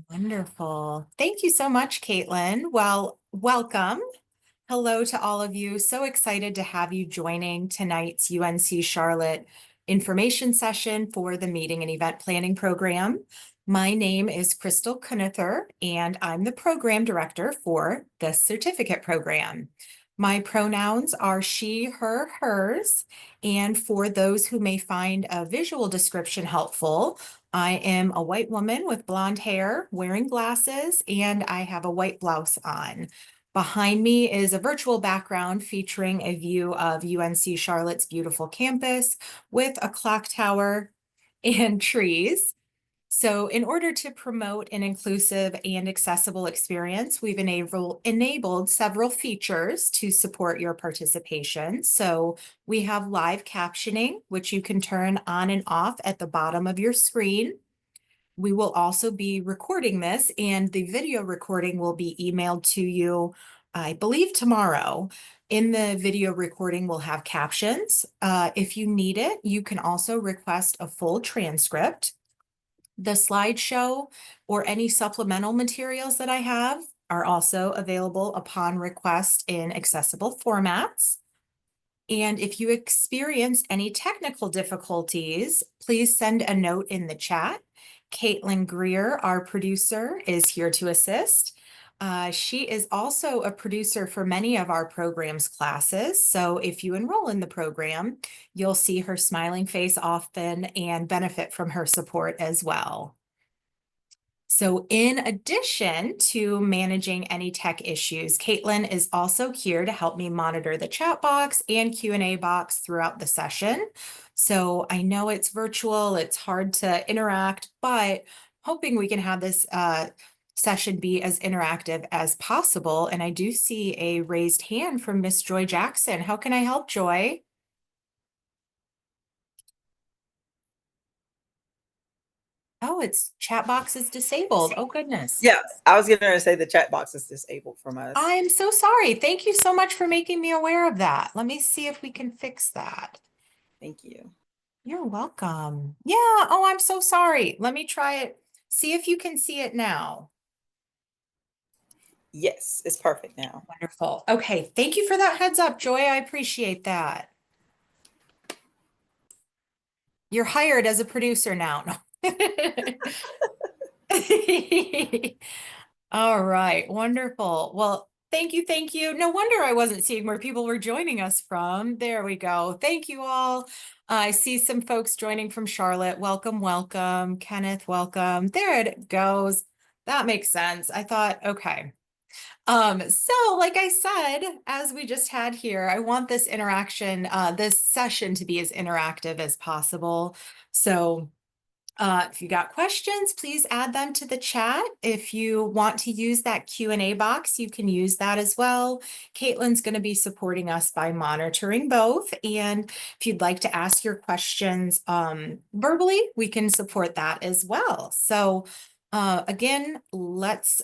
Wonderful. Thank you so much, Caitlin. Well, welcome. Hello to all of you. So excited to have you joining tonight's UNC Charlotte information session for the meeting and event planning program. My name is Crystal Kunither, and I'm the program director for the certificate program. My pronouns are she, her, hers, and for those who may find a visual description helpful, I am a white woman with blonde hair, wearing glasses, and I have a white blouse on. Behind me is a virtual background featuring a view of UNC Charlotte's beautiful campus with a clock tower and trees. So in order to promote an inclusive and accessible experience, we've enabled several features to support your participation. So we have live captioning, which you can turn on and off at the bottom of your screen. We will also be recording this, and the video recording will be emailed to you, I believe, tomorrow. In the video recording, we'll have captions. If you need it, you can also request a full transcript. The slideshow or any supplemental materials that I have are also available upon request in accessible formats. And if you experience any technical difficulties, please send a note in the chat. Caitlin Greer, our producer, is here to assist. She is also a producer for many of our program's classes. So if you enroll in the program, you'll see her smiling face often and benefit from her support as well. So in addition to managing any tech issues, Caitlin is also here to help me monitor the chat box and Q&A box throughout the session. So I know it's virtual, it's hard to interact, but hoping we can have this session be as interactive as possible. And I do see a raised hand from Miss Joy Jackson. How can I help, Joy? Oh, its chat box is disabled. Oh, goodness. Yes, I was going to say the chat box is disabled from us. I'm so sorry. Thank you so much for making me aware of that. Let me see if we can fix that. Thank you. You're welcome. Yeah. Oh, I'm so sorry. Let me try it. See if you can see it now. Yes, it's perfect now. Wonderful. Okay. Thank you for that heads up, Joy. I appreciate that. You're hired as a producer now. No. All right. Wonderful. Well, thank you. Thank you. No wonder I wasn't seeing where people were joining us from. There we go. Thank you all. I see some folks joining from Charlotte. Welcome, welcome. Kenneth, welcome. There it goes. That makes sense. I thought, okay. So like I said, as we just had here, I want this interaction, this session to be as interactive as possible. So if you got questions, please add them to the chat. If you want to use that Q&A box, you can use that as well. Caitlin's going to be supporting us by monitoring both. And if you'd like to ask your questions verbally, we can support that as well. So again, let's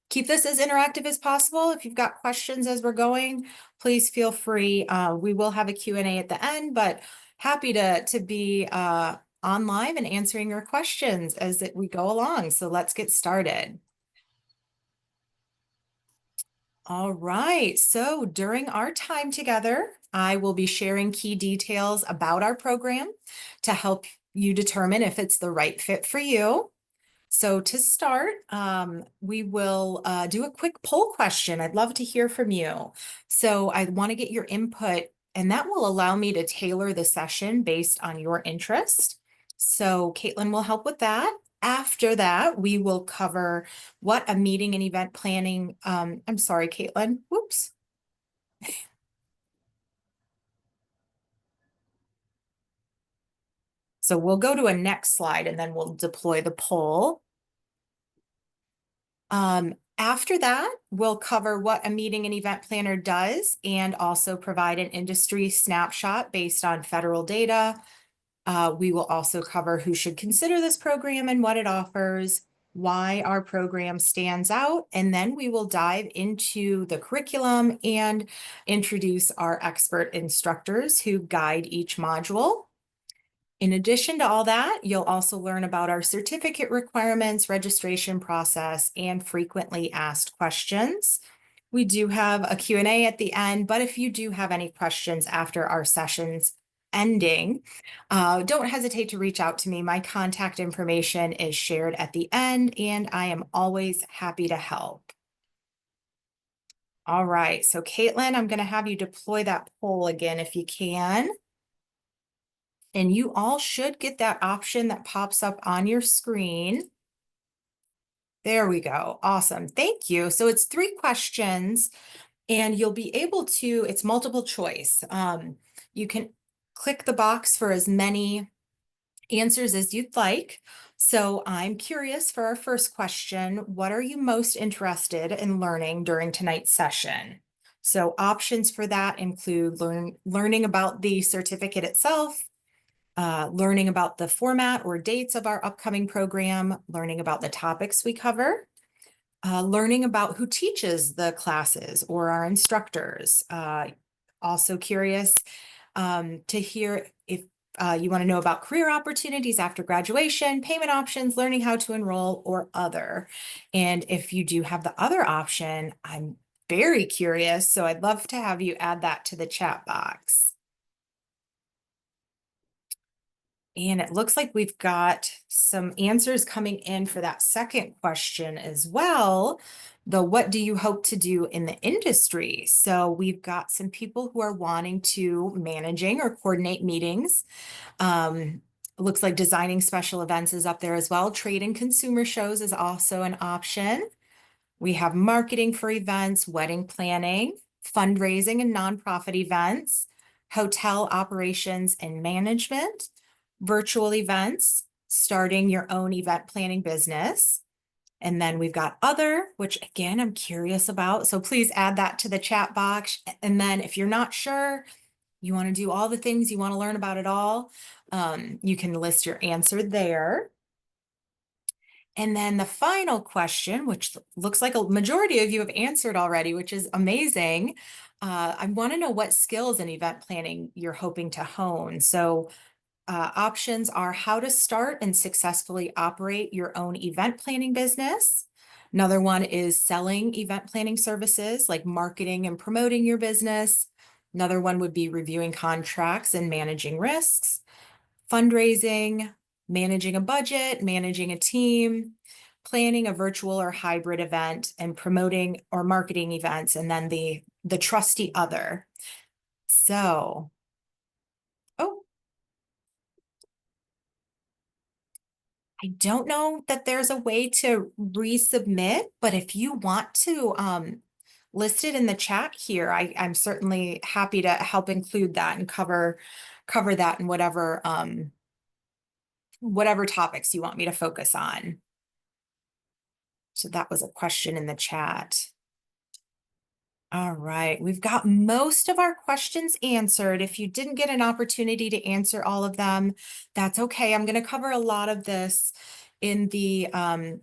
keep this as interactive as possible. If you've got questions as we're going, please feel free. We will have a Q&A at the end, but happy to be on live and answering your questions as we go along. So let's get started. All right, so during our time together, I will be sharing key details about our program to help you determine if it's the right fit for you. So to start, we will do a quick poll question. I'd love to hear from you. So I want to get your input, and that will allow me to tailor the session based on your interest. So Caitlin will help with that. After that, we will cover what a meeting and event planning, I'm sorry, Caitlin, whoops. So we'll go to a next slide and then we'll deploy the poll. After that, we'll cover what a meeting and event planner does and also provide an industry snapshot based on federal data. We will also cover who should consider this program and what it offers, why our program stands out, and then we will dive into the curriculum and introduce our expert instructors who guide each module. In addition to all that, you'll also learn about our certificate requirements, registration process, and frequently asked questions. We do have a Q&A at the end, but if you do have any questions after our session's ending, don't hesitate to reach out to me. My contact information is shared at the end, and I am always happy to help. All right, so Caitlin, I'm going to have you deploy that poll again if you can. And you all should get that option that pops up on your screen. There we go. Awesome. Thank you. So it's 3 questions and you'll be able to, it's multiple choice. You can click the box for as many answers as you'd like. So I'm curious for our first question, what are you most interested in learning during tonight's session? So options for that include learning about the certificate itself, learning about the format or dates of our upcoming program, learning about the topics we cover, learning about who teaches the classes or our instructors. Also curious to hear if you want to know about career opportunities after graduation, payment options, learning how to enroll, or other. And if you do have the other option, I'm very curious, so I'd love to have you add that to the chat box. And it looks like we've got some answers coming in for that second question as well. What do you hope to do in the industry? So we've got some people who are wanting to managing or coordinate meetings. Looks like designing special events is up there as well. Trade and consumer shows is also an option. We have marketing for events, wedding planning, fundraising and nonprofit events, hotel operations and management, virtual events, starting your own event planning business. And then we've got other, which again, I'm curious about. So please add that to the chat box. And then if you're not sure, you want to do all the things, you want to learn about it all, you can list your answer there. And then the final question, which looks like a majority of you have answered already, which is amazing. I want to know what skills in event planning you're hoping to hone. So options are how to start and successfully operate your own event planning business. Another one is selling event planning services like marketing and promoting your business. Another one would be reviewing contracts and managing risks, fundraising, managing a budget, managing a team, planning a virtual or hybrid event, and promoting or marketing events, and then the trusty other. So, oh, I don't know that there's a way to resubmit, but if you want to list it in the chat here, I'm certainly happy to help include that and cover that in whatever topics you want me to focus on. So that was a question in the chat. All right, we've got most of our questions answered. If you didn't get an opportunity to answer all of them, that's okay. I'm going to cover a lot of this in the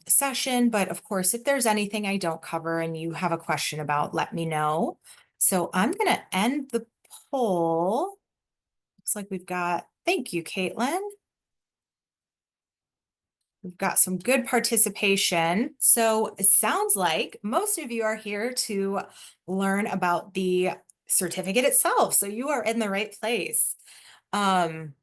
session, but of course, if there's anything I don't cover and you have a question about, let me know. So I'm going to end the poll. Looks like we've got, thank you, Caitlin. We've got some good participation. So it sounds like most of you are here to learn about the certificate itself. So you are in the right place. You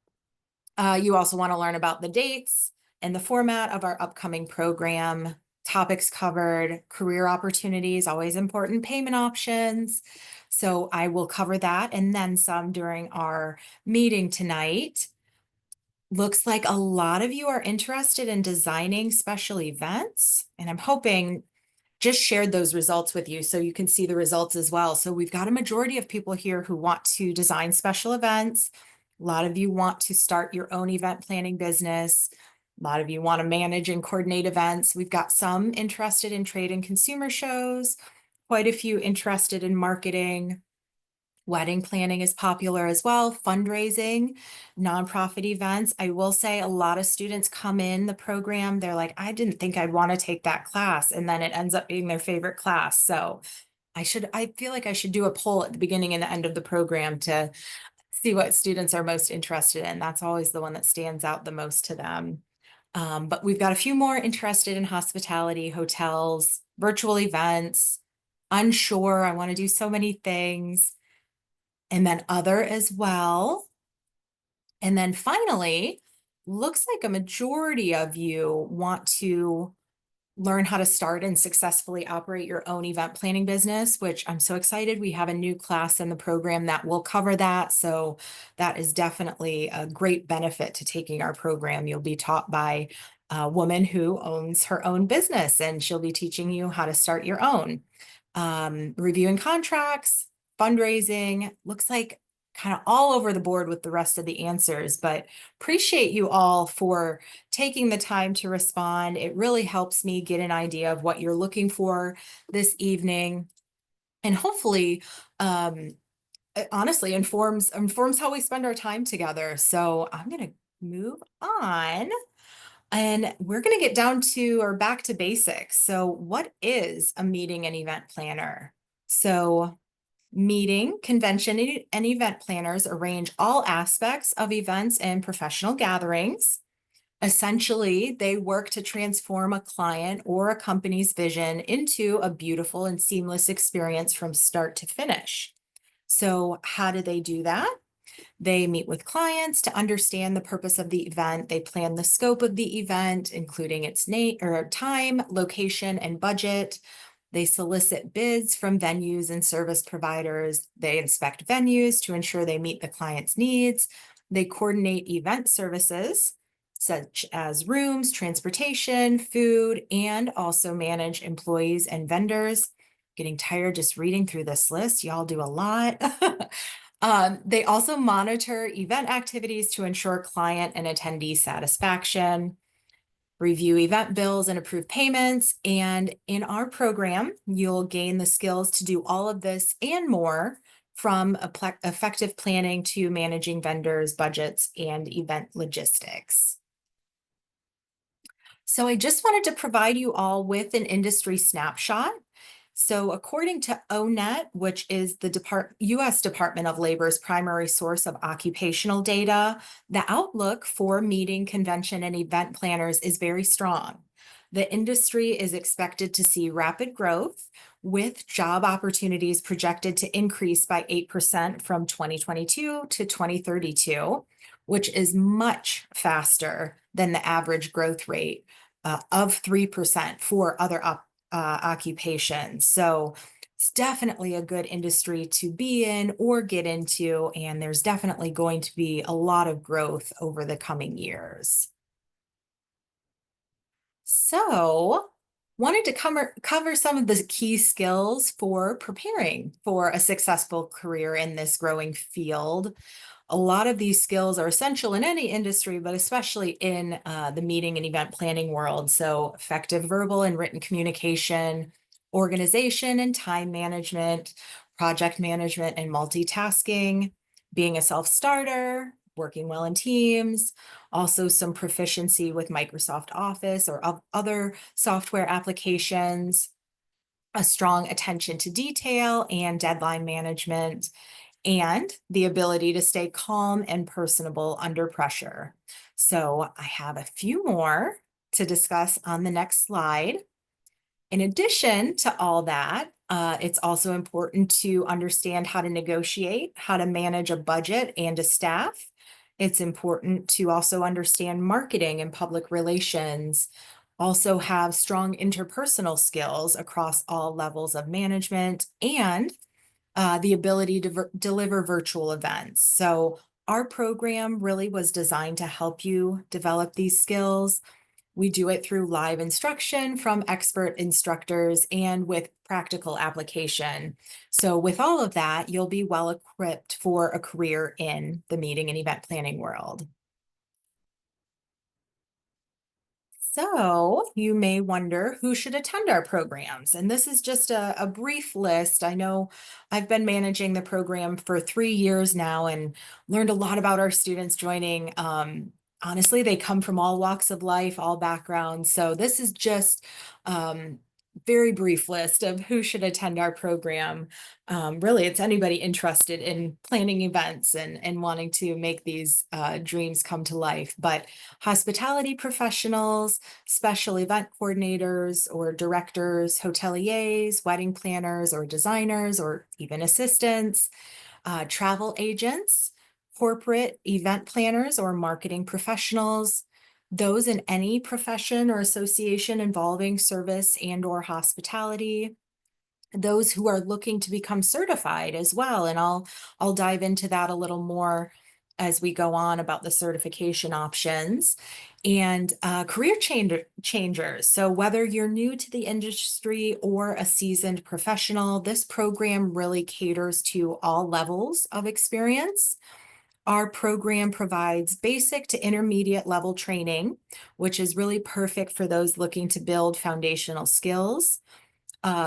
also want to learn about the dates and the format of our upcoming program, topics covered, career opportunities, always important, payment options. So I will cover that and then some during our meeting tonight. Looks like a lot of you are interested in designing special events, and I'm hoping just shared those results with you so you can see the results as well. So we've got a majority of people here who want to design special events. A lot of you want to start your own event planning business. A lot of you want to manage and coordinate events. We've got some interested in trade and consumer shows, quite a few interested in marketing. Wedding planning is popular as well, fundraising, nonprofit events. I will say a lot of students come in the program, they're like, I didn't think I'd want to take that class. And then it ends up being their favorite class. So I feel like I should do a poll at the beginning and the end of the program to see what students are most interested in. That's always the one that stands out the most to them. But we've got a few more interested in hospitality, hotels, virtual events, unsure, I want to do so many things, and then other as well. And then finally, looks like a majority of you want to learn how to start and successfully operate your own event planning business, which I'm so excited. We have a new class in the program that will cover that. So that is definitely a great benefit to taking our program. You'll be taught by a woman who owns her own business, and she'll be teaching you how to start your own. Reviewing contracts, fundraising, looks like kind of all over the board with the rest of the answers, but appreciate you all for taking the time to respond. It really helps me get an idea of what you're looking for this evening, and hopefully, it honestly informs how we spend our time together. So I'm going to move on, and we're going to get down to or back to basics. So what is a meeting and event planner? So meeting, convention, and event planners arrange all aspects of events and professional gatherings. Essentially, they work to transform a client or a company's vision into a beautiful and seamless experience from start to finish. So how do they do that? They meet with clients to understand the purpose of the event. They plan the scope of the event, including its name or time, location, and budget. They solicit bids from venues and service providers. They inspect venues to ensure they meet the client's needs. They coordinate event services such as rooms, transportation, food, and also manage employees and vendors. Getting tired just reading through this list. Y'all do a lot. They also monitor event activities to ensure client and attendee satisfaction, review event bills and approve payments. And in our program, you'll gain the skills to do all of this and more, from effective planning to managing vendors, budgets, and event logistics. So I just wanted to provide you all with an industry snapshot. So according to ONET, which is the U.S. Department of Labor's primary source of occupational data, the outlook for meeting, convention, and event planners is very strong. The industry is expected to see rapid growth, with job opportunities projected to increase by 8% from 2022 to 2032, which is much faster than the average growth rate of 3% for other occupations. So it's definitely a good industry to be in or get into, and there's definitely going to be a lot of growth over the coming years. So wanted to cover some of the key skills for preparing for a successful career in this growing field. A lot of these skills are essential in any industry, but especially in the meeting and event planning world. So effective verbal and written communication, organization and time management, project management and multitasking, being a self-starter, working well in teams, also some proficiency with Microsoft Office or other software applications, a strong attention to detail and deadline management, and the ability to stay calm and personable under pressure. So I have a few more to discuss on the next slide. In addition to all that, it's also important to understand how to negotiate, how to manage a budget and a staff. It's important to also understand marketing and public relations, also have strong interpersonal skills across all levels of management, and the ability to deliver virtual events. So our program really was designed to help you develop these skills. We do it through live instruction from expert instructors and with practical application. So with all of that, you'll be well equipped for a career in the meeting and event planning world. So you may wonder who should attend our programs. And this is just a brief list. I know I've been managing the program for 3 years now and learned a lot about our students joining. Honestly, they come from all walks of life, all backgrounds. So this is just very brief list of who should attend our program. Really, it's anybody interested in planning events and wanting to make these dreams come to life. But hospitality professionals, special event coordinators or directors, hoteliers, wedding planners or designers, or even assistants, travel agents, corporate event planners or marketing professionals, those in any profession or association involving service and or hospitality, those who are looking to become certified as well. And I'll dive into that a little more as we go on about the certification options, and career changers. So whether you're new to the industry or a seasoned professional, this program really caters to all levels of experience. Our program provides basic to intermediate level training, which is really perfect for those looking to build foundational skills.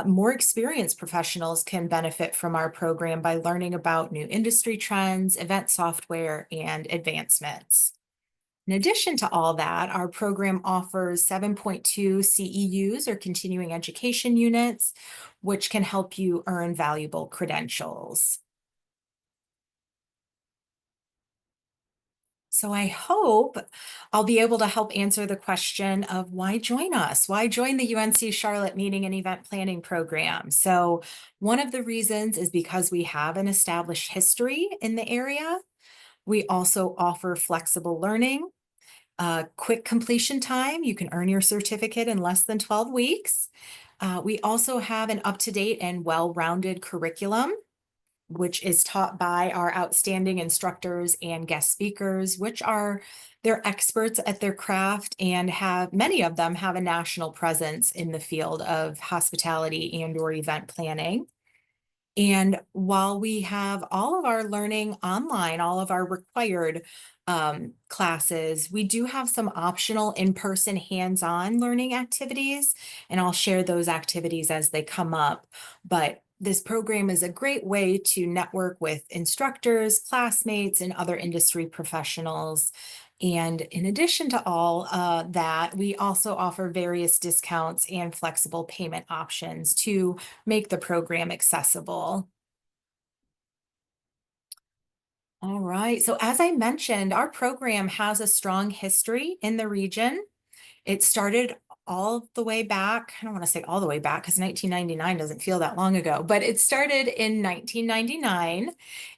More experienced professionals can benefit from our program by learning about new industry trends, event software, and advancements. In addition to all that, our program offers 7.2 CEUs or continuing education units, which can help you earn valuable credentials. So I hope I'll be able to help answer the question of why join us? Why join the UNC Charlotte Meeting and Event Planning Program? So one of the reasons is because we have an established history in the area. We also offer flexible learning, quick completion time. You can earn your certificate in less than 12 weeks. We also have an up-to-date and well-rounded curriculum, which is taught by our outstanding instructors and guest speakers, which are they're experts at their craft and have many of them have a national presence in the field of hospitality and or event planning. And while we have all of our learning online, all of our required classes, we do have some optional in-person hands-on learning activities, and I'll share those activities as they come up. But this program is a great way to network with instructors, classmates, and other industry professionals. And in addition to all that, we also offer various discounts and flexible payment options to make the program accessible. All right. So as I mentioned, our program has a strong history in the region. It started all the way back. I don't want to say all the way back because 1999 doesn't feel that long ago, but it started in 1999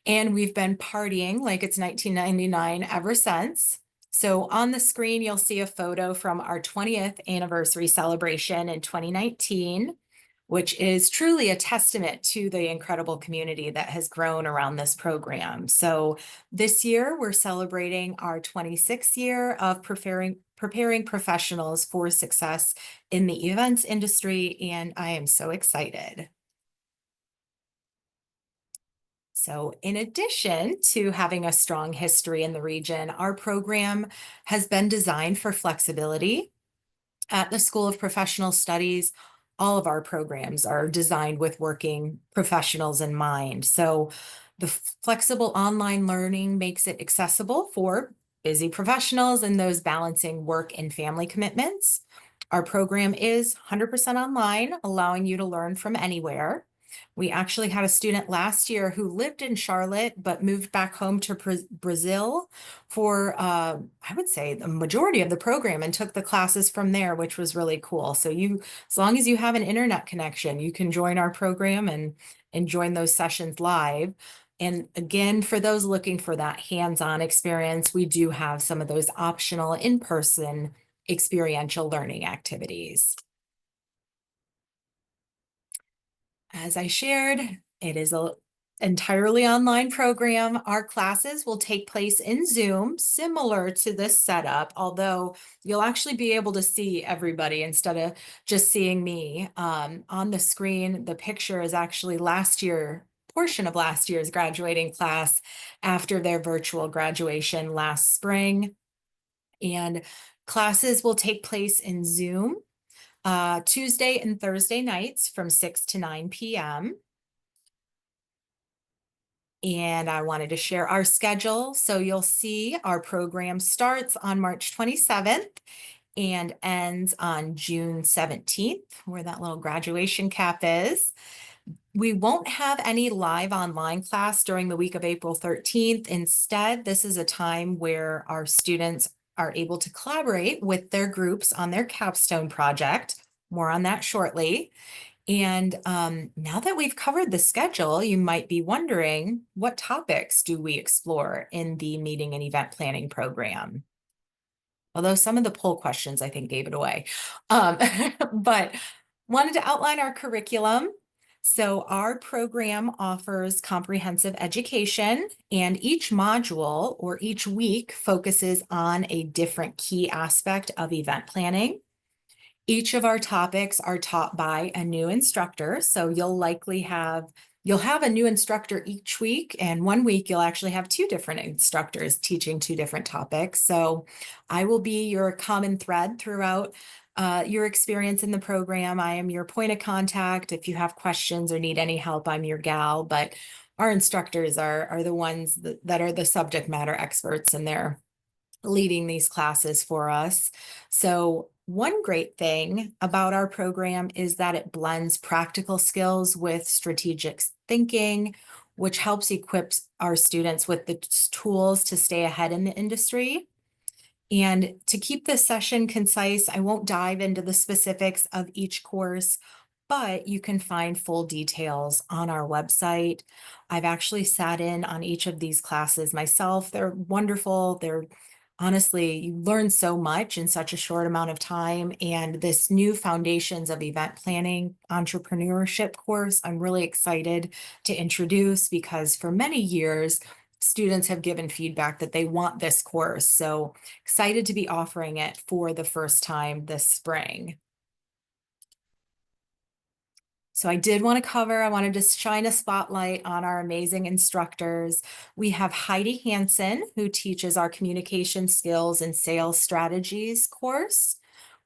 and we've been partying like it's 1999 ever since. So on the screen, you'll see a photo from our 20th anniversary celebration in 2019, which is truly a testament to the incredible community that has grown around this program. So this year, we're celebrating our 26th year of preparing professionals for success in the events industry, and I am so excited. So in addition to having a strong history in the region, our program has been designed for flexibility. At the School of Professional Studies, all of our programs are designed with working professionals in mind. So the flexible online learning makes it accessible for busy professionals and those balancing work and family commitments. Our program is 100% online, allowing you to learn from anywhere. We actually had a student last year who lived in Charlotte but moved back home to Brazil for, I would say, the majority of the program and took the classes from there, which was really cool. So as long as you have an internet connection, you can join our program and join those sessions live. And again, for those looking for that hands-on experience, we do have some of those optional in-person experiential learning activities. As I shared, it is an entirely online program. Our classes will take place in Zoom, similar to this setup, although you'll actually be able to see everybody instead of just seeing me. On the screen, the picture is actually portion of last year's graduating class after their virtual graduation last spring. And classes will take place in Zoom Tuesday and Thursday nights from 6 to 9 p.m. And I wanted to share our schedule. So you'll see our program starts on March 27th and ends on June 17th, where that little graduation cap is. We won't have any live online class during the week of April 13th. Instead, this is a time where our students are able to collaborate with their groups on their capstone project. More on that shortly. And now that we've covered the schedule, you might be wondering, what topics do we explore in the meeting and event planning program? Although some of the poll questions, I think, gave it away. But wanted to outline our curriculum. So our program offers comprehensive education, and each module or each week focuses on a different key aspect of event planning. Each of our topics are taught by a new instructor. So you'll have a new instructor each week, and one week you'll actually have two different instructors teaching two different topics. So I will be your common thread throughout your experience in the program. I am your point of contact. If you have questions or need any help, I'm your gal. But our instructors are the ones that are the subject matter experts, and they're leading these classes for us. So one great thing about our program is that it blends practical skills with strategic thinking, which helps equip our students with the tools to stay ahead in the industry. And to keep this session concise, I won't dive into the specifics of each course, but you can find full details on our website. I've actually sat in on each of these classes myself. They're wonderful. They're honestly, you learn so much in such a short amount of time. And this new Foundations of Event Planning Entrepreneurship course, I'm really excited to introduce, because for many years, students have given feedback that they want this course. So excited to be offering it for the first time this spring. So I wanted to shine a spotlight on our amazing instructors. We have Heidi Hansen, who teaches our communication skills and sales strategies course.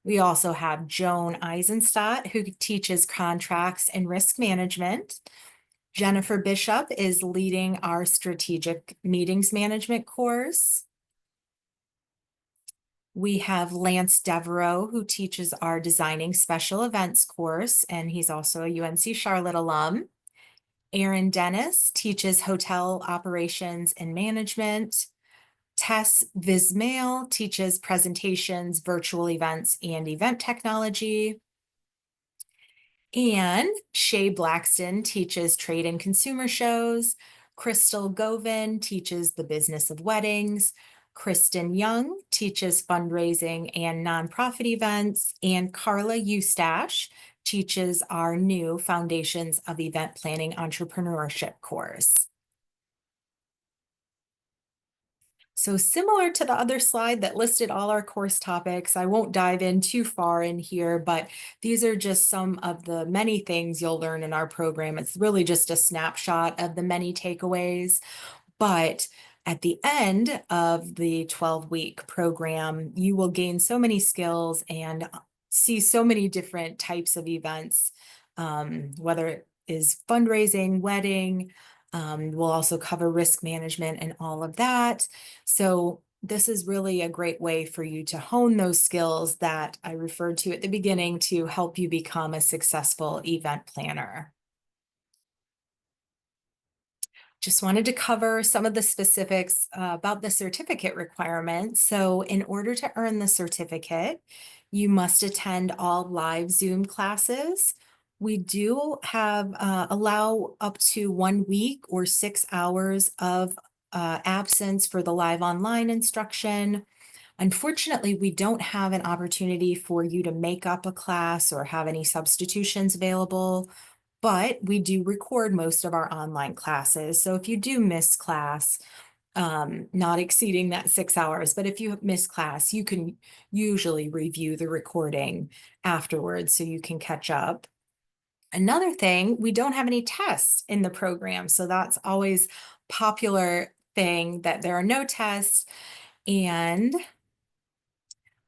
We also have Joan Eisenstadt, who teaches contracts and risk management. Jennifer Bishop is leading our strategic meetings management course. We have Lance Devereaux, who teaches our designing special events course, and he's also a UNC Charlotte alum. Aaron Dennis teaches hotel operations and management. Tess Vismail teaches presentations, virtual events, and event technology. And Shay Blackston teaches trade and consumer shows. Crystal Govin teaches the business of weddings. Kristen Young teaches fundraising and nonprofit events. And Carla Eustache teaches our new Foundations of Event Planning Entrepreneurship course. So similar to the other slide that listed all our course topics, I won't dive in too far in here, but these are just some of the many things you'll learn in our program. It's really just a snapshot of the many takeaways. But at the end of the 12-week program, you will gain so many skills and see so many different types of events, whether it is fundraising, wedding. We'll also cover risk management and all of that. So this is really a great way for you to hone those skills that I referred to at the beginning to help you become a successful event planner. Just wanted to cover some of the specifics about the certificate requirements. So in order to earn the certificate, you must attend all live Zoom classes. We do have allow up to 1 week or 6 hours of absence for the live online instruction. Unfortunately, we don't have an opportunity for you to make up a class or have any substitutions available, but we do record most of our online classes. So if you do miss class, not exceeding that 6 hours, but if you miss class, you can usually review the recording afterwards so you can catch up. Another thing, we don't have any tests in the program. So that's always popular thing, that there are no tests. And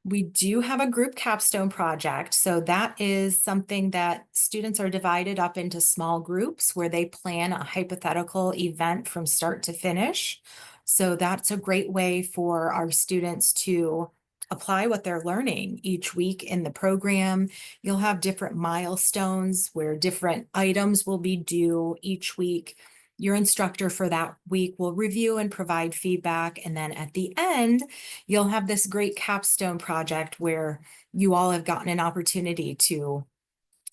we do have a group capstone project. So that is something that students are divided up into small groups where they plan a hypothetical event from start to finish. So that's a great way for our students to apply what they're learning each week in the program. You'll have different milestones where different items will be due each week. Your instructor for that week will review and provide feedback. And then at the end, you'll have this great capstone project where you all have gotten an opportunity to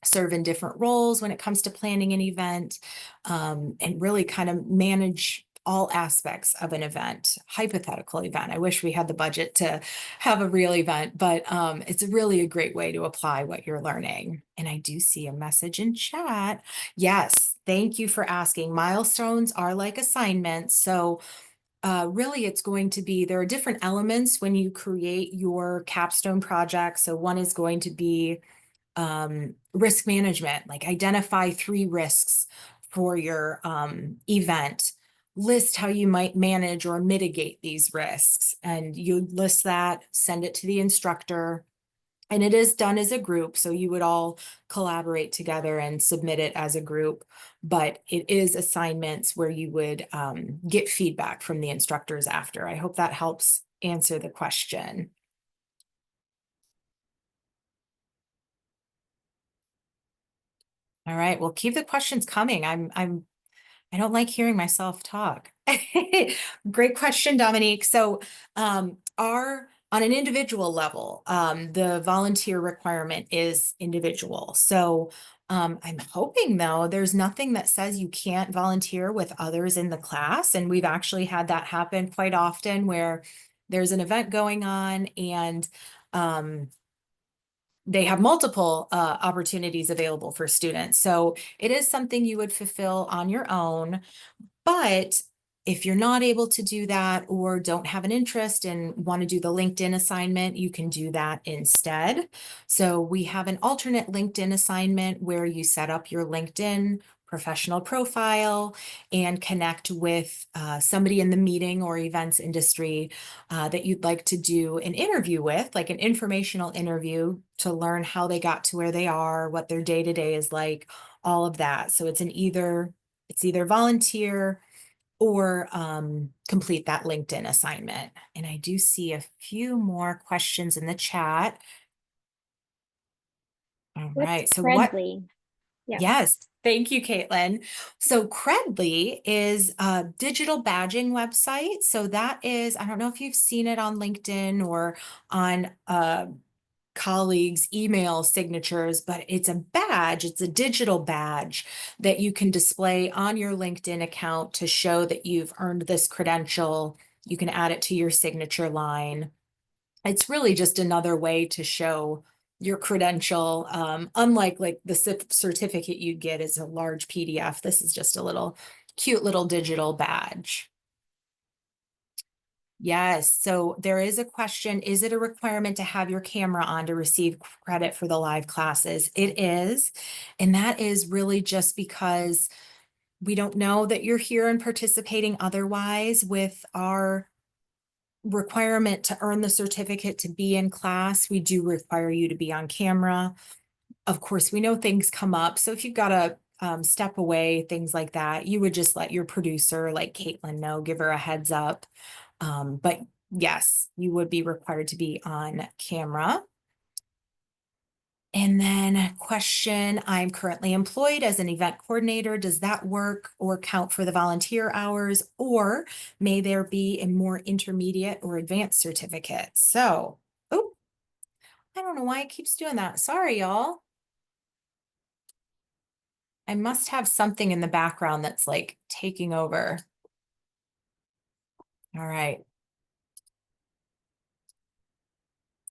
serve in different roles when it comes to planning an event, and really kind of manage all aspects of an event, hypothetical event. I wish we had the budget to have a real event, but it's really a great way to apply what you're learning. And I do see a message in chat. Yes, thank you for asking. Milestones are like assignments. So really it's going to be, there are different elements when you create your capstone project. So one is going to be risk management, like identify 3 risks for your event, list how you might manage or mitigate these risks. And you list that, send it to the instructor. And it is done as a group. So you would all collaborate together and submit it as a group. But it is assignments where you would get feedback from the instructors after. I hope that helps answer the question. All right, well, keep the questions coming. I don't like hearing myself talk. Great question, Dominique. So, on an individual level, the volunteer requirement is individual. So, I'm hoping though, there's nothing that says you can't volunteer with others in the class. And we've actually had that happen quite often where there's an event going on and, they have multiple opportunities available for students. So it is something you would fulfill on your own. But if you're not able to do that or don't have an interest and want to do the LinkedIn assignment, you can do that instead. So we have an alternate LinkedIn assignment where you set up your LinkedIn professional profile and connect with somebody in the meeting or events industry that you'd like to do an interview with, like an informational interview to learn how they got to where they are, what their day-to-day is like, all of that. So it's either volunteer or complete that LinkedIn assignment. And I do see a few more questions in the chat. All What's right. So what? Credly? Yeah. Yes. Thank you, Caitlin. So Credly is a digital badging website. So that is, I don't know if you've seen it on LinkedIn or on colleagues' email signatures, but it's a badge, it's a digital badge that you can display on your LinkedIn account to show that you've earned this credential. You can add it to your signature line. It's really just another way to show your credential. Unlike like the certificate you get is a large PDF, this is just a little cute little digital badge. Yes, so there is a question, is it a requirement to have your camera on to receive credit for the live classes? It is, and that is really just because we don't know that you're here and participating otherwise. With our requirement to earn the certificate to be in class, we do require you to be on camera. Of course, we know things come up, so if you've got to step away, things like that, you would just let your producer, like Caitlin, know, give her a heads up. But yes, you would be required to be on camera. And then question, I'm currently employed as an event coordinator. Does that work or count for the volunteer hours? Or may there be a more intermediate or advanced certificate? So, oh, I don't know why it keeps doing that. Sorry, y'all. I must have something in the background that's like taking over. All right.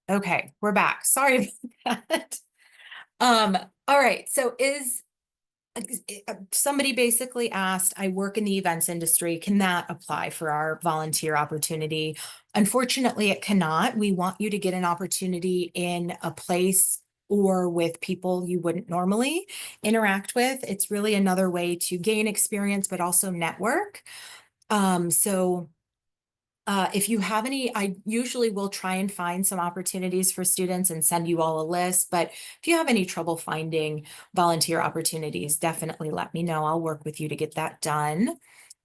Okay, we're back. Sorry about that. All right. So somebody basically asked, I work in the events industry. Can that apply for our volunteer opportunity? Unfortunately, it cannot. We want you to get an opportunity in a place or with people you wouldn't normally interact with. It's really another way to gain experience, but also network. If you have any, I usually will try and find some opportunities for students and send you all a list. But if you have any trouble finding volunteer opportunities, definitely let me know. I'll work with you to get that done.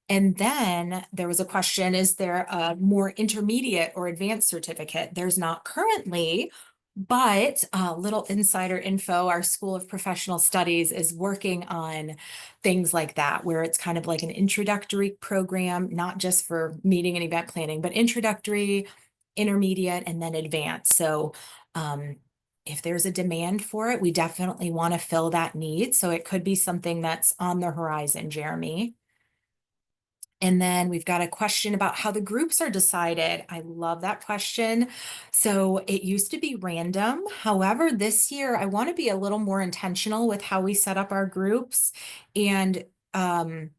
And then there was a question, is there a more intermediate or advanced certificate? There's not currently, but little insider info, our School of Professional Studies is working on things like that, where it's kind of like an introductory program, not just for meeting and event planning, but introductory, intermediate, and then advanced. So if there's a demand for it, we definitely want to fill that need. So it could be something that's on the horizon, Jeremy. And then we've got a question about how the groups are decided. I love that question. So it used to be random. However, this year I want to be a little more intentional with how we set up our groups and kind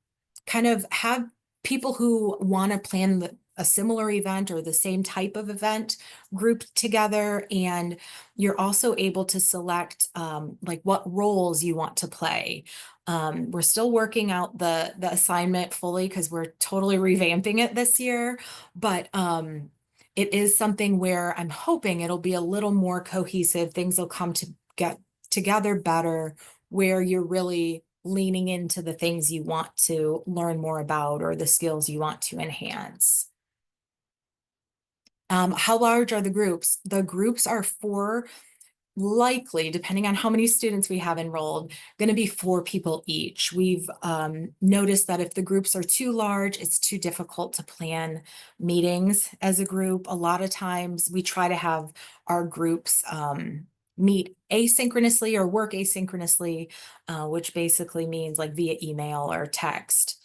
of have people who want to plan a similar event or the same type of event grouped together. And you're also able to select like what roles you want to play. We're still working out the assignment fully because we're totally revamping it this year, but it is something where I'm hoping it'll be a little more cohesive. Things will come to get together better, where you're really leaning into the things you want to learn more about or the skills you want to enhance. How large are the groups? The groups are likely, depending on how many students we have enrolled, going to be 4 people each. We've noticed that if the groups are too large, it's too difficult to plan meetings as a group. A lot of times we try to have our groups meet asynchronously or work asynchronously, which basically means like via email or text.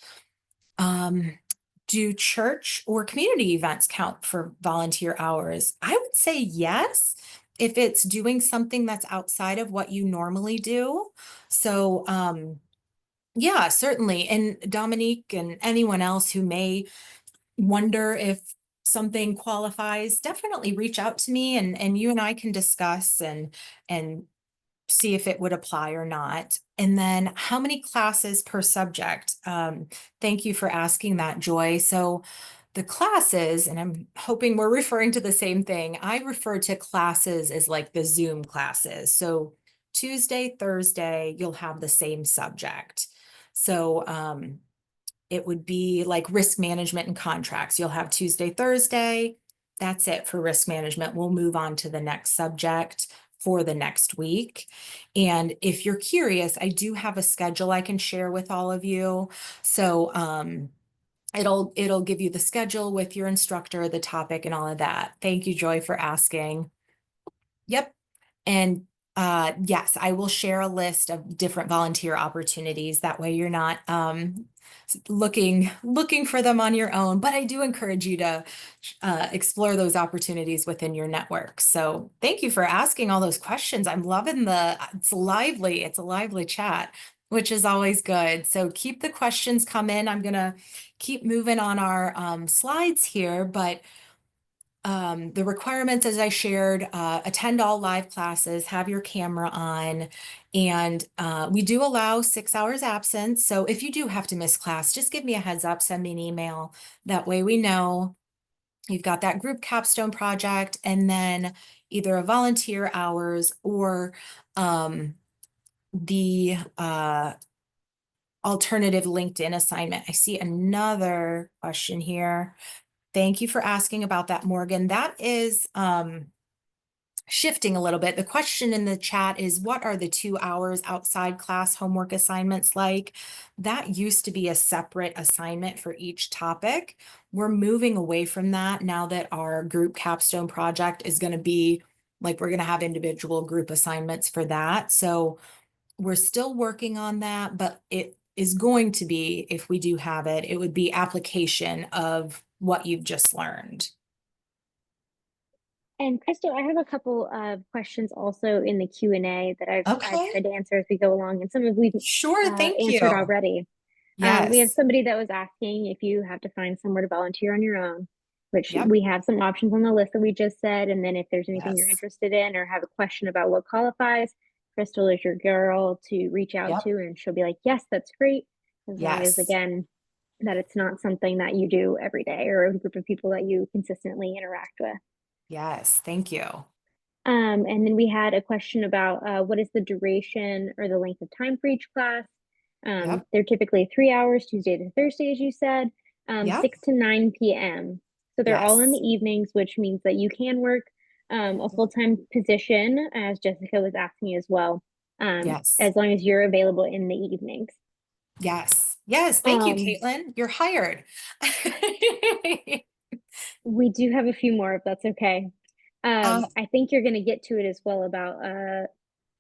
Do church or community events count for volunteer hours? I would say yes, if it's doing something that's outside of what you normally do. So, yeah, certainly. And Dominique and anyone else who may wonder if something qualifies, definitely reach out to me and you and I can discuss and see if it would apply or not. And then how many classes per subject? Thank you for asking that, Joy. So the classes, and I'm hoping we're referring to the same thing. I refer to classes as like the Zoom classes. So Tuesday, Thursday, you'll have the same subject. So it would be like risk management and contracts. You'll have Tuesday, Thursday. That's it for risk management. We'll move on to the next subject for the next week. And if you're curious, I do have a schedule I can share with all of you. So it'll give you the schedule with your instructor, the topic, and all of that. Thank you, Joy, for asking. Yep. And yes, I will share a list of different volunteer opportunities. That way you're not looking for them on your own, but I do encourage you to explore those opportunities within your network. So thank you for asking all those questions. I'm loving it's a lively chat, which is always good. So keep the questions coming. I'm gonna keep moving on our slides here, but the requirements, as I shared, attend all live classes, have your camera on, and we do allow 6 hours absence. So if you do have to miss class, just give me a heads up, send me an email. That way we know you've got that group capstone project, and then either a volunteer hours or the alternative LinkedIn assignment. I see another question here. Thank you for asking about that, Morgan. That is shifting a little bit. The question in the chat is, what are the 2 hours outside class homework assignments like? That used to be a separate assignment for each topic. We're moving away from that now that our group capstone project is going to be like, we're going to have individual group assignments for that. So we're still working on that, but it is going to be, if we do have it, it would be application of what you've just learned. And Crystal, I have a couple of questions also in the Q&A that I've Okay. tried to answer as we go along, and some of we've Sure, thank answered you. already. We have Yes. somebody that was asking if you have to find somewhere to volunteer on your own, which Yep. we have some options on the list that we just said. And then if there's anything you're Yes. interested in or have a question about what qualifies, Crystal is your girl to reach out Yep. to, and she'll be like, yes, that's great. As long as, Yes. again, that it's not something that you do every day or a group of people that you consistently interact with. Yes. Thank you. And then we had a question about what is the duration or the length of time for each class. Yep. They're typically 3 hours, Tuesday to Thursday, as you said. Yeah. 6 to 9 p.m. So they're all in the Yes. evenings, which means that you can work a full-time position, as Jessica was asking as well, Yes. as long as you're available in the evenings. Yes. Yes. Thank you, Um, Caitlin. You're hired. we do have a few more, if that's okay. Uh, I think you're going to get to it as well about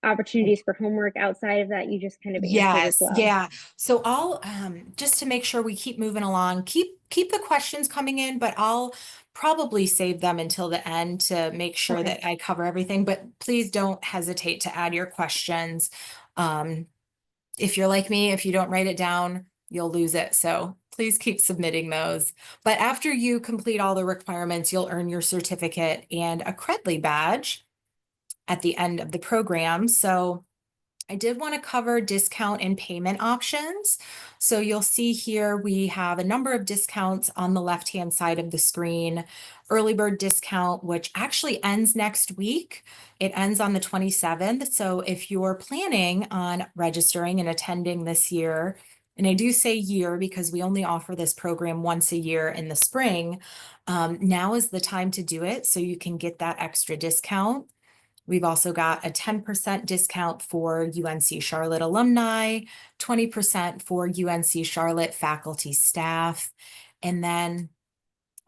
opportunities for homework outside of that you just kind of answered as yes. well. Yeah. So I'll just to make sure we keep moving along, keep the questions coming in, but I'll probably save them until the end to make sure Okay. that I cover everything. But please don't hesitate to add your questions. Um, if you're like me, if you don't write it down, you'll lose it. So please keep submitting those. But after you complete all the requirements, you'll earn your certificate and a Credly badge at the end of the program. So I did want to cover discount and payment options. So you'll see here we have a number of discounts on the left-hand side of the screen. Early bird discount, which actually ends next week. It ends on the 27th. So if you're planning on registering and attending this year, and I do say year because we only offer this program once a year in the spring, now is the time to do it so you can get that extra discount. We've also got a 10% discount for UNC Charlotte alumni, 20% for UNC Charlotte faculty staff. And then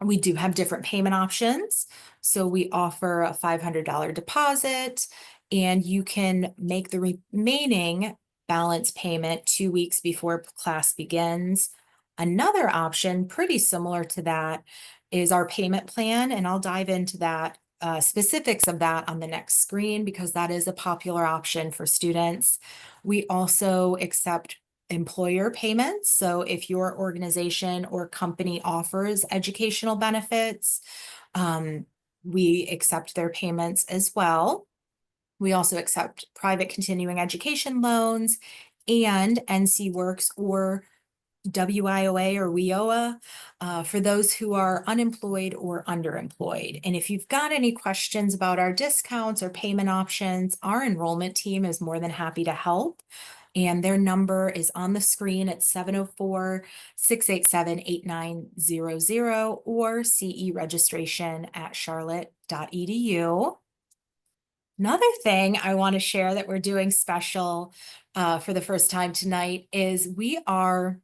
we do have different payment options. So we offer a $500 deposit, and you can make the remaining balance payment 2 weeks before class begins. Another option, pretty similar to that, is our payment plan, and I'll dive into that specifics of that on the next screen because that is a popular option for students. We also accept employer payments. So if your organization or company offers educational benefits, we accept their payments as well. We also accept private continuing education loans and NC Works or WIOA or WIOA for those who are unemployed or underemployed. And if you've got any questions about our discounts or payment options, our enrollment team is more than happy to help. And their number is on the screen at 704-687-8900 or CE registration at charlotte.edu. Another thing I want to share that we're doing special for the first time tonight is we are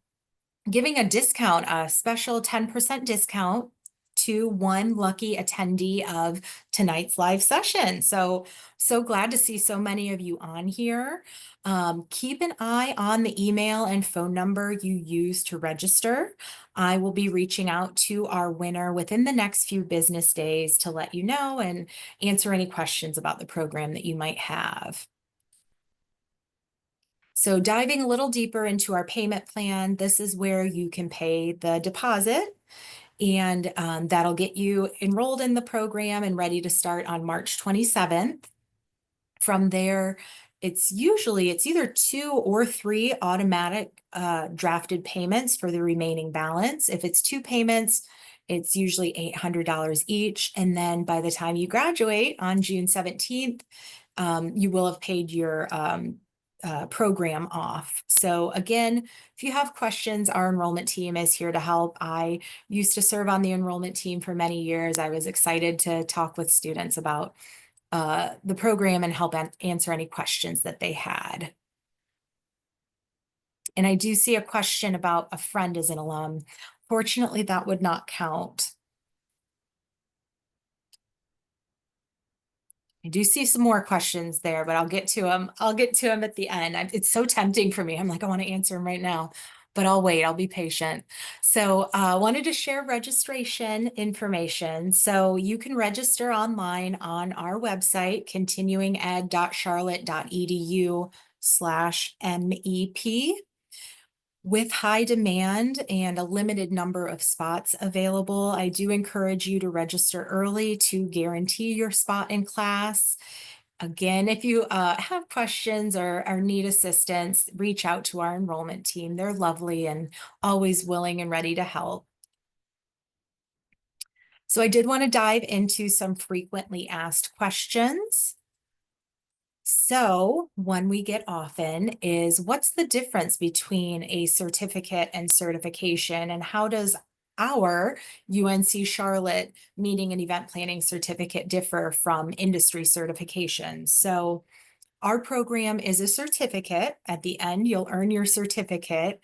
giving a discount, a special 10% discount to one lucky attendee of tonight's live session. So glad to see so many of you on here. Keep an eye on the email and phone number you use to register. I will be reaching out to our winner within the next few business days to let you know and answer any questions about the program that you might have. So diving a little deeper into our payment plan, this is where you can pay the deposit, and that'll get you enrolled in the program and ready to start on March 27th. From there, it's either 2 or 3 automatic drafted payments for the remaining balance. If it's 2 payments, it's usually $800 each. And then by the time you graduate on June 17th, you will have paid your program off. So again, if you have questions, our enrollment team is here to help. I used to serve on the enrollment team for many years. I was excited to talk with students about the program and help answer any questions that they had. And I do see a question about a friend as an alum. Fortunately, that would not count. I do see some more questions there, but I'll get to them. I'll get to them at the end. It's so tempting for me. I'm like, I want to answer them right now, but I'll wait. I'll be patient. So I wanted to share registration information. So you can register online on our website, continuinged.charlotte.edu/MEP. With high demand and a limited number of spots available, I do encourage you to register early to guarantee your spot in class. Again, if you have questions or need assistance, reach out to our enrollment team. They're lovely and always willing and ready to help. So I did want to dive into some frequently asked questions. So one we get often is, what's the difference between a certificate and certification, and how does our UNC Charlotte Meeting and Event Planning Certificate differ from industry certifications. So our program is a certificate. At the end, you'll earn your certificate.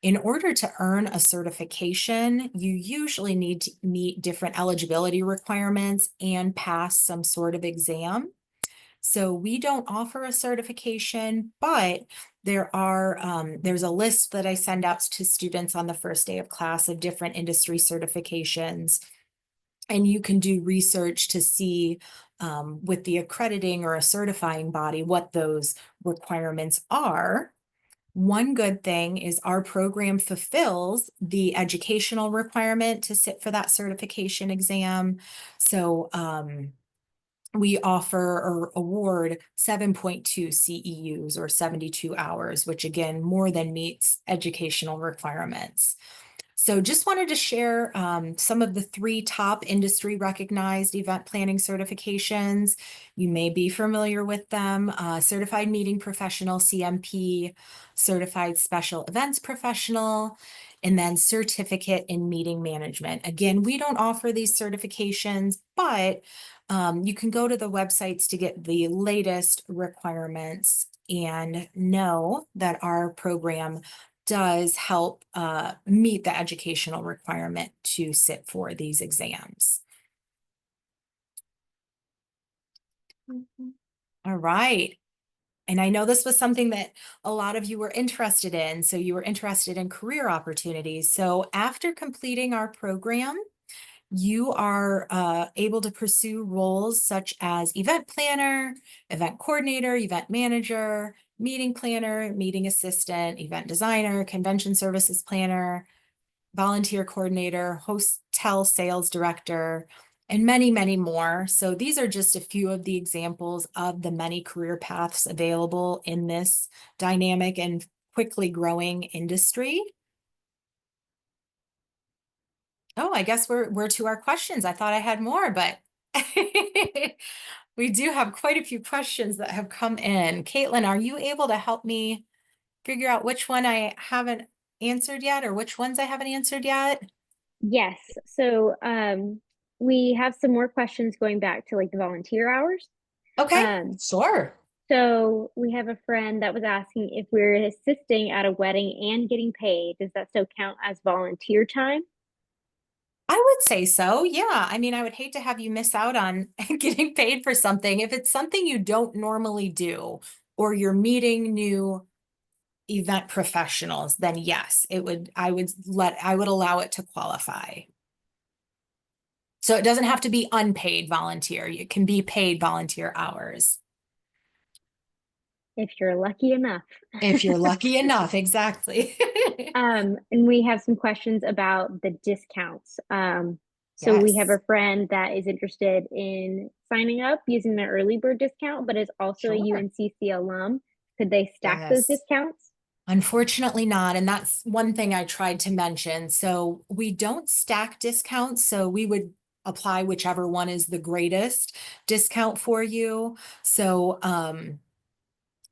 In order to earn a certification, you usually need to meet different eligibility requirements and pass some sort of exam. So we don't offer a certification, but there's a list that I send out to students on the first day of class of different industry certifications. And you can do research to see with the accrediting or a certifying body what those requirements are. One good thing is our program fulfills the educational requirement to sit for that certification exam. So we offer or award 7.2 CEUs or 72 hours, which again, more than meets educational requirements. So just wanted to share some of the 3 top industry recognized event planning certifications. You may be familiar with them: Certified Meeting Professional, CMP, Certified Special Events Professional, and then Certificate in Meeting Management. Again, we don't offer these certifications, but you can go to the websites to get the latest requirements and know that our program does help meet the educational requirement to sit for these exams. All right. And I know this was something that a lot of you were interested in. So you were interested in career opportunities. So after completing our program, you are able to pursue roles such as event planner, event coordinator, event manager, meeting planner, meeting assistant, event designer, convention services planner, volunteer coordinator, hotel sales director, and many, many more. So these are just a few of the examples of the many career paths available in this dynamic and quickly growing industry. Oh, I guess we're to our questions. I thought I had more, but we do have quite a few questions that have come in. Caitlin, are you able to help me figure out which one I haven't answered yet or which ones I haven't answered yet? Yes. So we have some more questions going back to like the volunteer hours. Okay, sure. So we have a friend that was asking if we're assisting at a wedding and getting paid, does that still count as volunteer time? I would say so. Yeah. I mean, I would hate to have you miss out on getting paid for something. If it's something you don't normally do, or you're meeting new event professionals, then yes, I would allow it to qualify. So it doesn't have to be unpaid volunteer. It can be paid volunteer hours. If you're lucky enough. If you're lucky enough, exactly. And we have some questions about the discounts. So we have Yes. a friend that is interested in signing up using the early bird discount, but is also a Sure. UNCC alum. Could they stack those Yes. discounts? Unfortunately not, and that's one thing I tried to mention. So we don't stack discounts, so we would apply whichever one is the greatest discount for you. So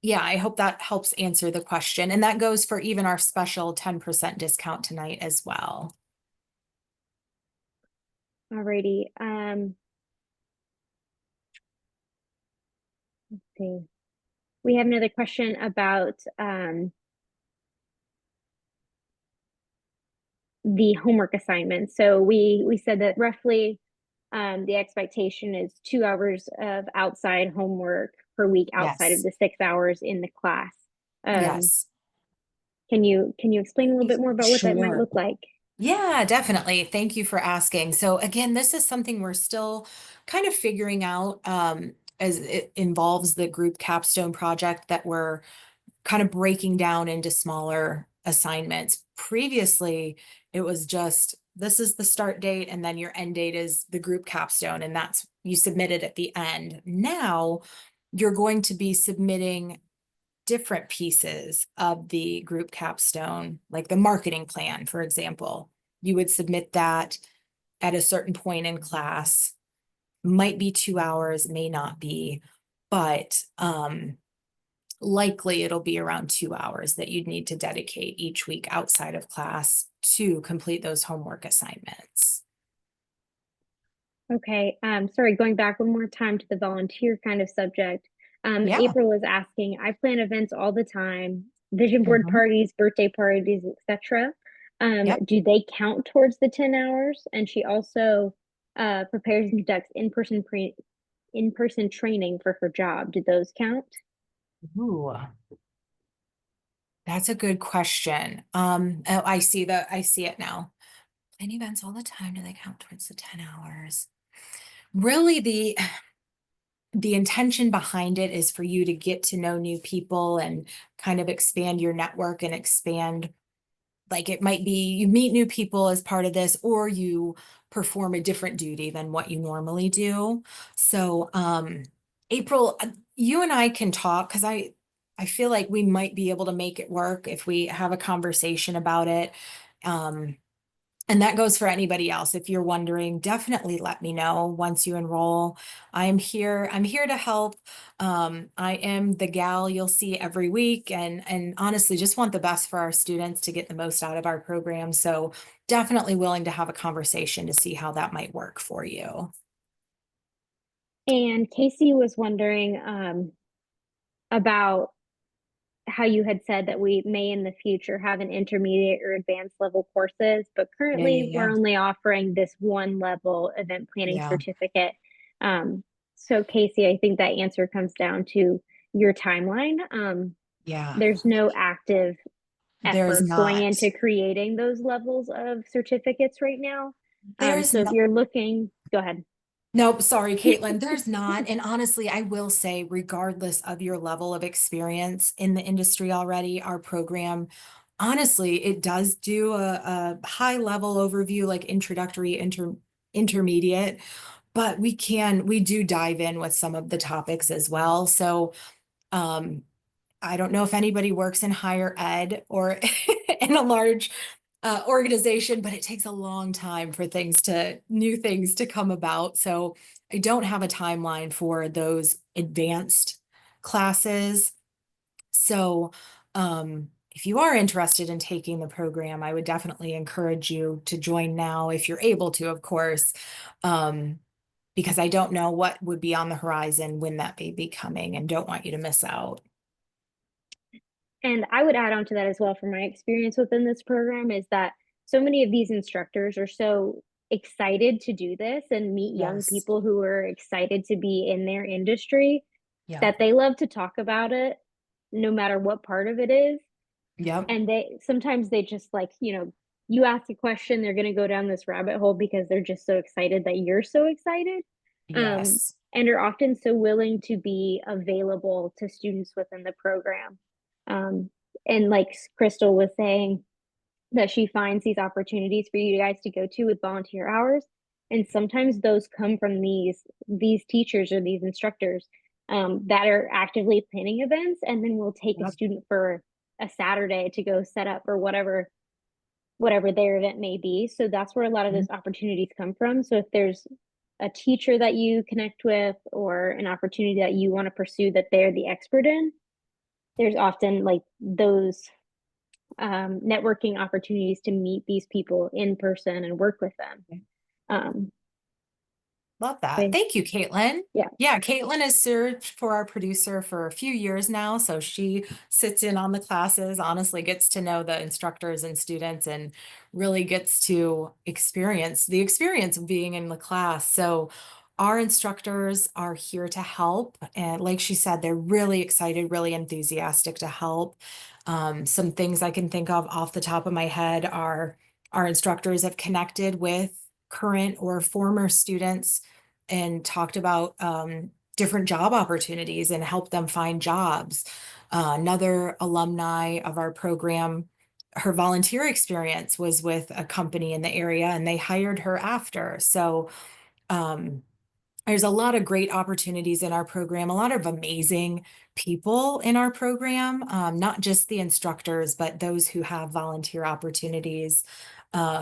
yeah, I hope that helps answer the question. And that goes for even our special 10% discount tonight as well. Alrighty. Let's see. We have another question about the homework assignments. So we said that roughly the expectation is 2 hours of outside homework per week outside of Yes. the 6 hours in the class. Yes. Can you explain a little bit more about what that might Sure. look like? Yeah, definitely. Thank you for asking. So again, this is something we're still kind of figuring out as it involves the group capstone project that we're kind of breaking down into smaller assignments. Previously, it was just this is the start date and then your end date is the group capstone and that's you submit it at the end. Now, you're going to be submitting different pieces of the group capstone, like the marketing plan, for example. You would submit that at a certain point in class. Might be 2 hours, may not be, but likely it'll be around 2 hours that you'd need to dedicate each week outside of class to complete those homework assignments. Okay, sorry, going back one more time to the volunteer kind of subject. Yeah. April was asking, I plan events all the time, vision board Mhm. parties, birthday parties, etc. Yep. Do they count towards the 10 hours? And she also prepares and conducts in-person training for her job. Do those count? Ooh, that's a good question. Oh, I see it now. Plan events all the time. Do they count towards the 10 hours? Really, the intention behind it is for you to get to know new people and kind of expand your network and expand, like it might be you meet new people as part of this, or you perform a different duty than what you normally do. So, April, you and I can talk because I feel like we might be able to make it work if we have a conversation about it. Um, and that goes for anybody else. If you're wondering, definitely let me know once you enroll. I'm here to help. I am the gal you'll see every week, and honestly just want the best for our students to get the most out of our program. So definitely willing to have a conversation to see how that might work for you. And Casey was wondering about how you had said that we may in the future have an intermediate or advanced level courses, but Yeah, yeah, currently we're yeah. only offering this one level event planning Yeah, certificate. So Casey, I think that answer comes down to your timeline. yeah. There's no active There's efforts going not. into creating those levels of certificates right now. There's So if not. you're looking, go ahead. Nope, sorry, Caitlin, there's not. And honestly, I will say, regardless of your level of experience in the industry already, our program, honestly, it does do a high level overview, like introductory, intermediate, but we do dive in with some of the topics as well. So, um, I don't know if anybody works in higher ed or in a large organization, but it takes a long time for new things to come about. So I don't have a timeline for those advanced classes. So if you are interested in taking the program, I would definitely encourage you to join now if you're able to, of course, because I don't know what would be on the horizon when that may be coming and don't want you to miss out. And I would add on to that as well from my experience within this program is that so many of these instructors are so excited to do this and meet young Yes. people who are excited to be in their industry Yep. that they love to talk about it no matter what part of it is. Yep. And they sometimes they just like, you ask a question, they're going to go down this rabbit hole because they're just so excited that you're so excited. Um, Yes. and are often so willing to be available to students within the program. Um, and like Crystal was saying, that she finds these opportunities for you guys to go to with volunteer hours. And sometimes those come from these teachers or these instructors that are actively planning events, and then we'll take a Yep. student for a Saturday to go set up or whatever their event may be. So that's where a lot of Mhm. those opportunities come from. So if there's a teacher that you connect with or an opportunity that you want to pursue that they're the expert in, there's often like those networking opportunities to meet these people in person and work with them. Um, Love that. but Thank you, Caitlin. yeah, Yeah, Caitlin has served for our producer for a few years now, so she sits in on the classes, honestly gets to know the instructors and students and really gets to experience the experience of being in the class. So our instructors are here to help. And like she said, they're really excited, really enthusiastic to help. Some things I can think of off the top of my head are our instructors have connected with current or former students and talked about different job opportunities and helped them find jobs. Another alumni of our program, her volunteer experience was with a company in the area and they hired her after. So um, there's a lot of great opportunities in our program, a lot of amazing people in our program, not just the instructors, but those who have volunteer opportunities,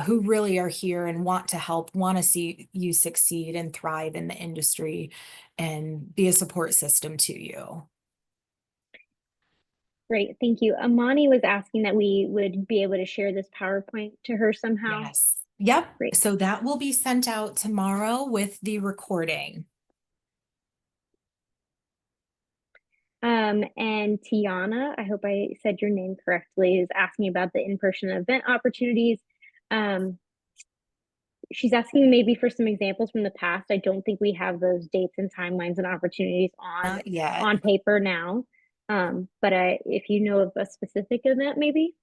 who really are here and want to help, want to see you succeed and thrive in the industry and be a support system to you. Great, thank you. Amani was asking that we would be able to share this PowerPoint to her somehow. Yes. Yep. Great. So that will be sent out tomorrow with the recording. And Tiana, I hope I said your name correctly, is asking about the in-person event opportunities. She's asking maybe for some examples from the past. I don't think we have those dates and timelines and opportunities Not yet. on paper now. But if you know of a specific event, maybe.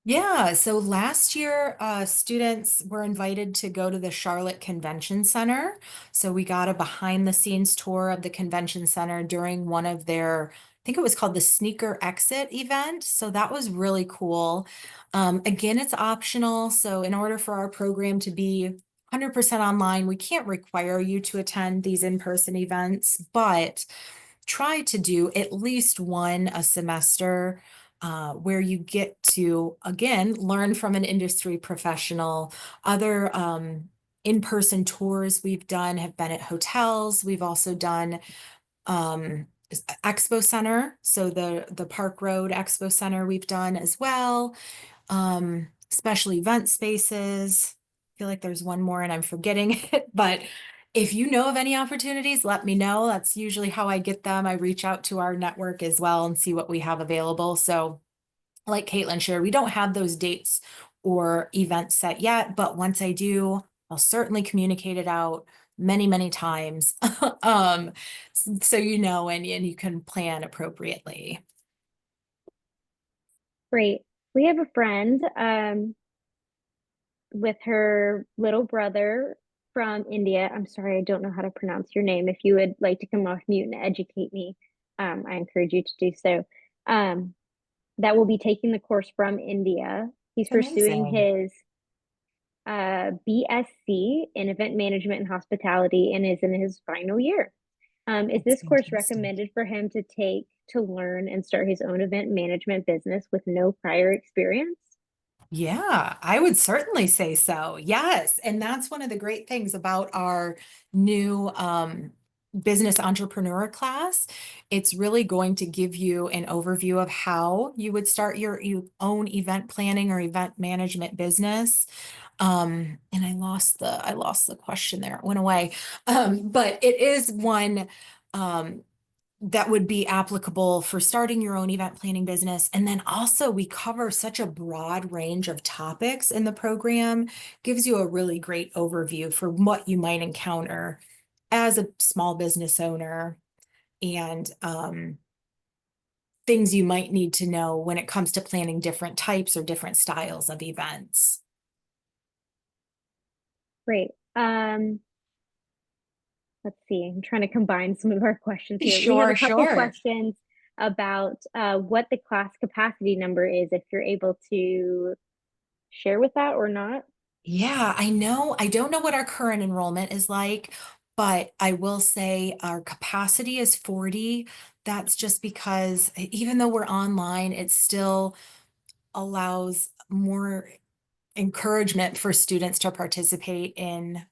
Yeah, so last year, students were invited to go to the Charlotte Convention Center. So we got a behind the scenes tour of the convention center during one of their, I think it was called the Sneaker Exit event. So that was really cool. Again, it's optional. So in order for our program to be 100% online, we can't require you to attend these in-person events, but try to do at least one a semester where you get to, again, learn from an industry professional. Other in-person tours we've done have been at hotels. We've also done Expo Center. So the Park Road Expo Center we've done as well. Special event spaces. I feel like there's one more and I'm forgetting it, but if you know of any opportunities, let me know. That's usually how I get them. I reach out to our network as well and see what we have available. So like Caitlin shared, we don't have those dates or events set yet, but once I do, I'll certainly communicate it out many, many times. um, so you know, and you can plan appropriately. Great. We have a friend with her little brother from India. I'm sorry, I don't know how to pronounce your name. If you would like to come off mute and educate me, I encourage you to do so. That will be taking the course from India. He's pursuing Amazing. his BSc in event management and hospitality and is in his final year. Is That's this course fantastic. recommended for him to take to learn and start his own event management business with no prior experience? Yeah, I would certainly say so. Yes. And that's one of the great things about our new business entrepreneur class. It's really going to give you an overview of how you would start your own event planning or event management business. And I lost the question there. It went away. But it is one that would be applicable for starting your own event planning business. And then also we cover such a broad range of topics in the program, gives you a really great overview for what you might encounter as a small business owner and things you might need to know when it comes to planning different types or different styles of events. Great. Let's see. I'm trying to combine some of our questions here. We have a Sure, couple sure. questions about what the class capacity number is, if you're able to share with that or not. Yeah, I know. I don't know what our current enrollment is like, but I will say our capacity is 40. That's just because even though we're online, it still allows more encouragement for students to participate in,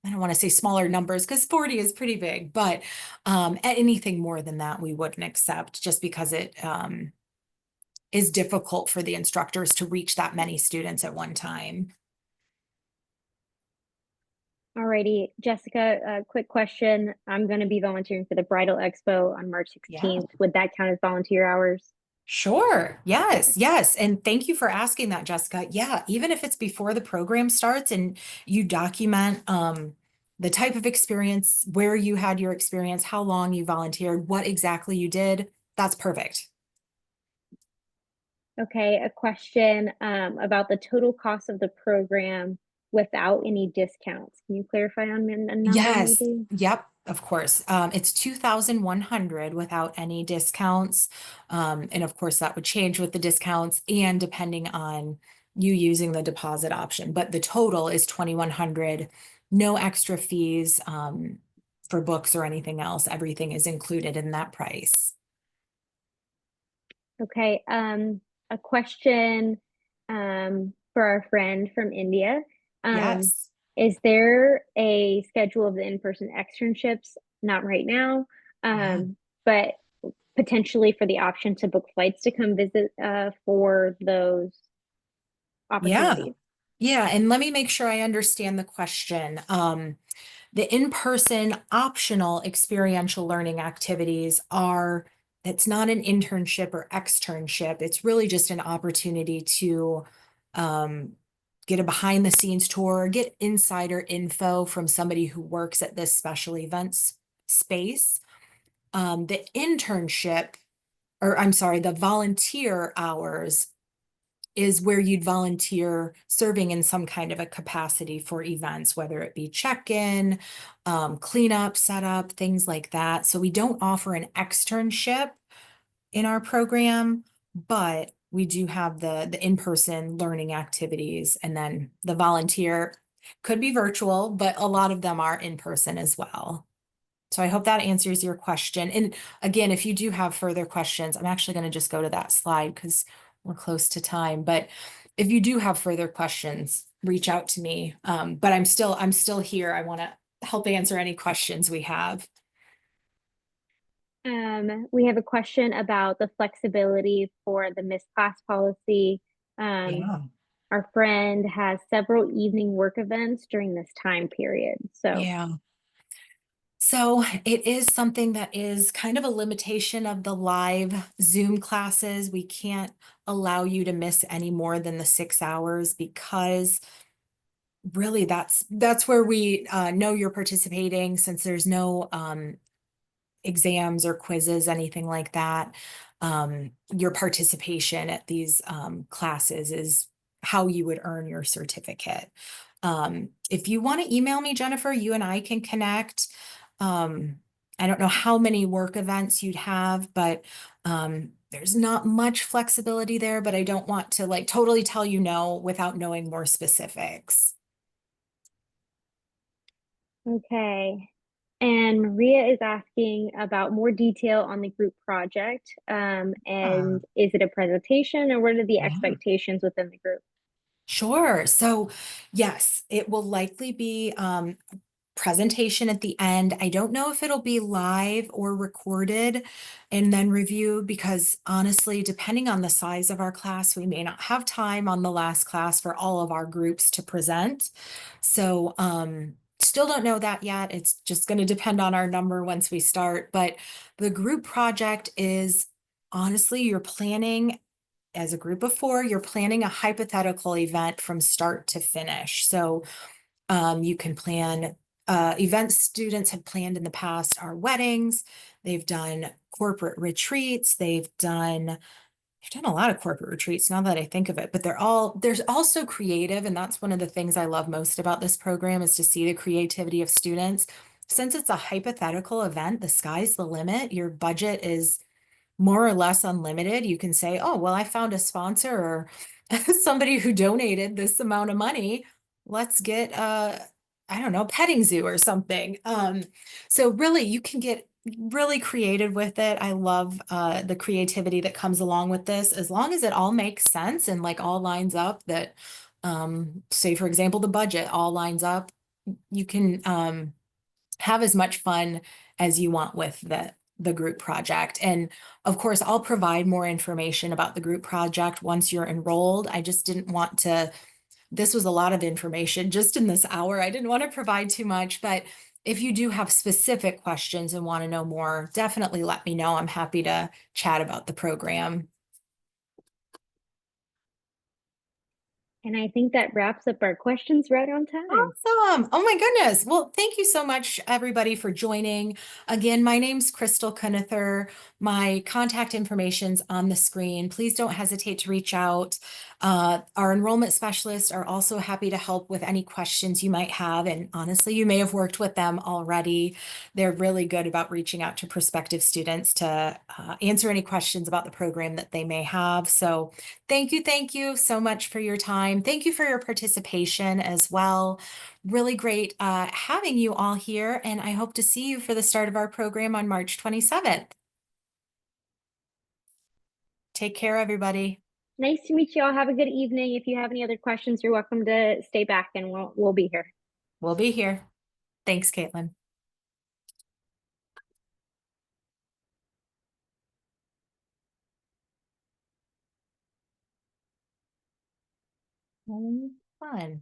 I don't want to say smaller numbers because 40 is pretty big, but anything more than that, we wouldn't accept just because it is difficult for the instructors to reach that many students at one time. Alrighty, Jessica, a quick question. I'm going to be volunteering for the Bridal Expo on March Yeah. 16th. Would that count as volunteer hours? Sure. Yes. Yes. And thank you for asking that, Jessica. Yeah. Even if it's before the program starts and you document the type of experience, where you had your experience, how long you volunteered, what exactly you did, that's perfect. Okay, a question about the total cost of the program without any discounts. Can you clarify on a number Yes. maybe? Yep. Of course. It's 2,100 without any discounts. And of course that would change with the discounts and depending on you using the deposit option, but the total is 2,100, no extra fees, for books or anything else. Everything is included in that price. Okay, a question for our friend from India. Um, Yes. is there a schedule of the in-person externships? Not right now, Yeah. but potentially for the option to book flights to come visit for those Yeah. opportunities. Yeah. And let me make sure I understand the question. The in-person optional experiential learning activities are, it's not an internship or externship. It's really just an opportunity to get a behind the scenes tour, get insider info from somebody who works at this special events space. The internship, or I'm sorry, the volunteer hours is where you'd volunteer serving in some kind of a capacity for events, whether it be check-in, cleanup, setup, things like that. So we don't offer an externship in our program, but we do have the in-person learning activities, and then the volunteer could be virtual, but a lot of them are in person as well. So I hope that answers your question. And again, if you do have further questions, I'm actually going to just go to that slide because we're close to time. But if you do have further questions, reach out to me. But I'm still here. I want to help answer any questions we have. We have a question about the flexibility for the missed class policy. Yeah. Our friend has several evening work events during this time period. So Yeah. So it is something that is kind of a limitation of the live Zoom classes. We can't allow you to miss any more than the 6 hours because really that's where we know you're participating, since there's no exams or quizzes, anything like that. Your participation at these classes is how you would earn your certificate. If you want to email me, Jennifer, you and I can connect. I don't know how many work events you'd have, but there's not much flexibility there, but I don't want to like totally tell you no without knowing more specifics. okay. And Maria is asking about more detail on the group project. And is it a presentation, or what are the Yeah. expectations within the group? Sure. So yes, it will likely be presentation at the end. I don't know if it'll be live or recorded and then reviewed, because honestly, depending on the size of our class, we may not have time on the last class for all of our groups to present. So still don't know that yet. It's just going to depend on our number once we start. But the group project is, honestly, you're planning as a group of 4, you're planning a hypothetical event from start to finish. So you can plan events students have planned in the past are weddings. They've done corporate retreats. They've done a lot of corporate retreats now that I think of it, but there's also creative. And that's one of the things I love most about this program, is to see the creativity of students. Since it's a hypothetical event, the sky's the limit. Your budget is more or less unlimited. You can say, oh, well, I found a sponsor or somebody who donated this amount of money. Let's get I don't know, petting zoo or something. So really you can get really creative with it. I love the creativity that comes along with this, as long as it all makes sense and like all lines up, that say for example, the budget all lines up. You can have as much fun as you want with the group project. And of course, I'll provide more information about the group project once you're enrolled. I just didn't want to, this was a lot of information just in this hour. I didn't want to provide too much, but if you do have specific questions and want to know more, definitely let me know. I'm happy to chat about the program. And I think that wraps up our questions right on time. Awesome. Oh my goodness. Well, thank you so much, everybody, for joining. Again, my name's Crystal Kunither. My contact information's on the screen. Please don't hesitate to reach out. Our enrollment specialists are also happy to help with any questions you might have. And honestly, you may have worked with them already. They're really good about reaching out to prospective students to answer any questions about the program that they may have. So thank you so much for your time. Thank you for your participation as well. Really great having you all here, and I hope to see you for the start of our program on March 27th. Take care, everybody. Nice to meet you all. Have a good evening. If you have any other questions, you're welcome to stay back, and we'll be here. We'll be here. Thanks, Caitlin. Fun.